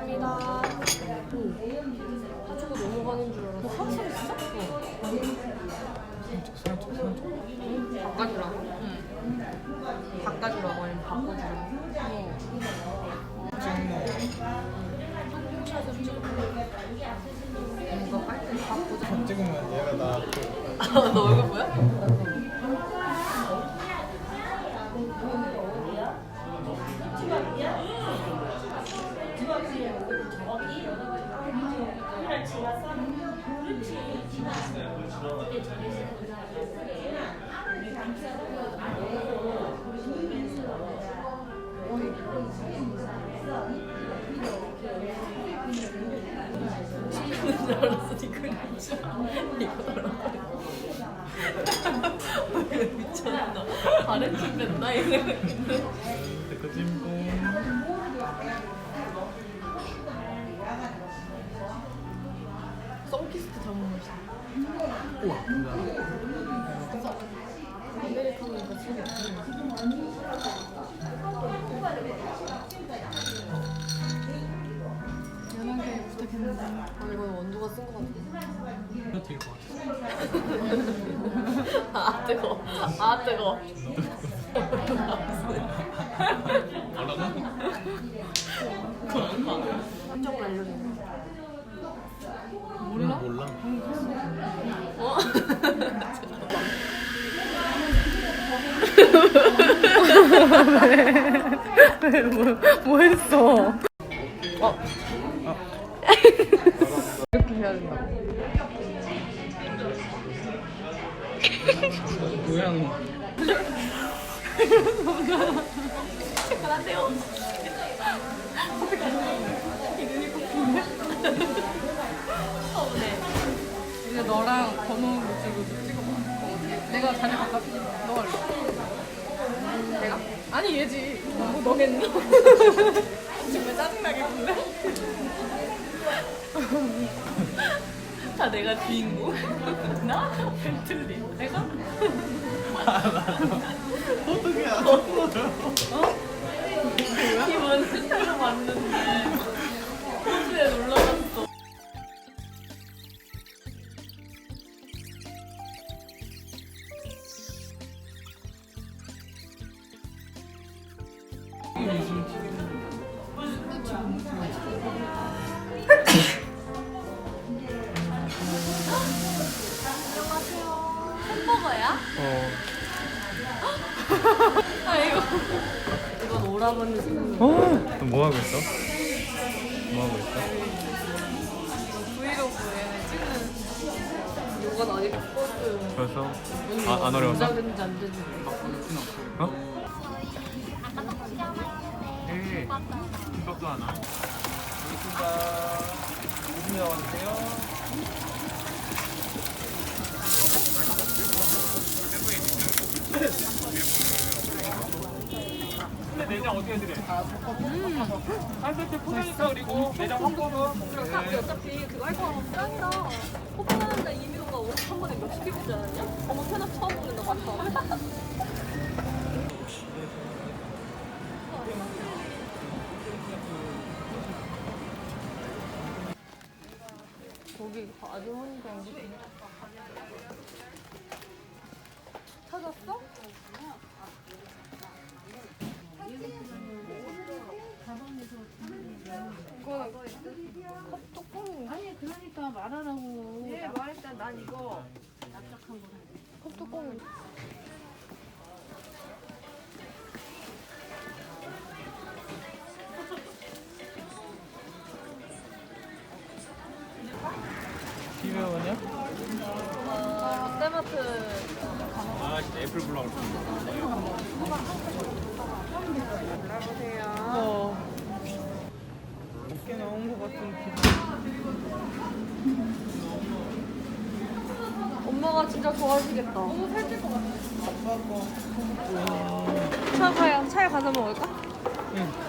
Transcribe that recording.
감사합니다. 가지고 넘어가는 줄 알았어. 확실히 진짜? 바꿔주라고? 응. 바꿔주라고 아니면 바꿔주라고? 이거 빨리 바꾸자. 찍으면 얘가 나 너 얼굴 보여? 줄 알았어. 니 그림자 이거 달라고 미쳤나? 아래쪽 뺀다 이거. 그 찜뽕. 썬키스트 잘못 마시다. 우와. 아메리카노니까 지금 연하게 부탁했는데. 아니 이건 원두가 쓴 거 같아. 이거 될것 같아. 아 뜨거. 아 뜨거. 뭐라고? 한정을 알려줘. 몰라? 몰라. 어? 뭐 했어? 이렇게 해야 된다. 뭐야 너? 안녕하세요. 이제 너랑 번호 찍고 찍어봐. 내가 자리 바꿔줄게. 너 할래? 내가? 아니 얘지. 뭐 너겠니? 정말 짜증나게 군데? 다 내가 주인공. 나? 벤틀리. 내가? 어떻게 알아? 이번 스타로 봤는데 호주에 놀러 갔어. 안녕하세요. 햄버거야? 아 이건 오라버니 생각. 뭐 하고 있어? 뭐 하고 있어? 브이로그 얘네 찍는 요가 나 아니거든. 벌써? 안 어려웠어? 모자는지 안 되는지. 어? 네. 김밥도 하나. 알겠습니다. 무슨 일 나왔어요? 근데 내장 어떻게 해드려? 한 세트 포장이니까 그리고 내장 한 번은 어차피 그거 할 거면 짱이다. 호프하는데 이미로가 한 번에 몇십 개 보지 않았냐? 어머 태납 처음 보는다 맞다. 거기 아주머니가 찾았어? 컵뚜껑 아니 그러니까 말하라고. 예 말했다. 난 이거 납작한 거 컵뚜껑 티웨어냐? 롯데마트 아 진짜 애플 블럭을 골라보세요. 꽤 나온 것 같은 엄마가 진짜 좋아하시겠다. 너무 살찔 것 같아. 아빠 거. 차에 가서 먹을까? 응.